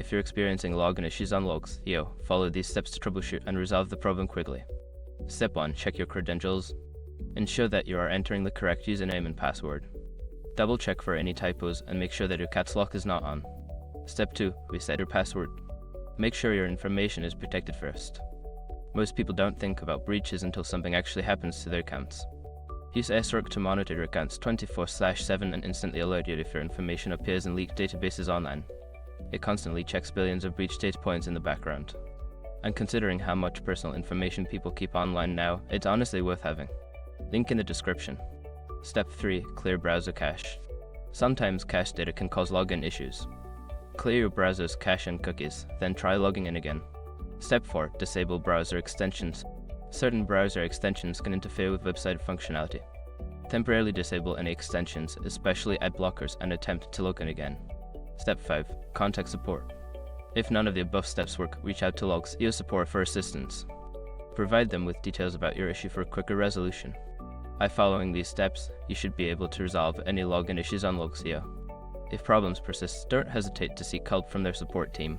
If you're experiencing login issues on Logs.io, follow these steps to troubleshoot and resolve the problem quickly. Step 1. Check your credentials. Ensure that you are entering the correct username and password. Double check for any typos and make sure that your caps lock is not on. Step 2. Reset your password. Make sure your information is protected first. Most people don't think about breaches until something actually happens to their accounts. Use SROC to monitor your accounts 24/7 and instantly alert you if your information appears in leaked databases online. It constantly checks billions of breach data points in the background. And considering how much personal information people keep online now, it's honestly worth having. Link in the description. Step 3. Clear browser cache. Sometimes cache data can cause login issues. Clear your browser's cache and cookies, then try logging in again. Step 4. Disable browser extensions. Certain browser extensions can interfere with website functionality. Temporarily disable any extensions, especially ad blockers, and attempt to log in again. Step 5. Contact support. If none of the above steps work, reach out to Logs.io support for assistance. Provide them with details about your issue for quicker resolution. By following these steps, you should be able to resolve any login issues on Logs.io. If problems persist, don't hesitate to seek help from their support team.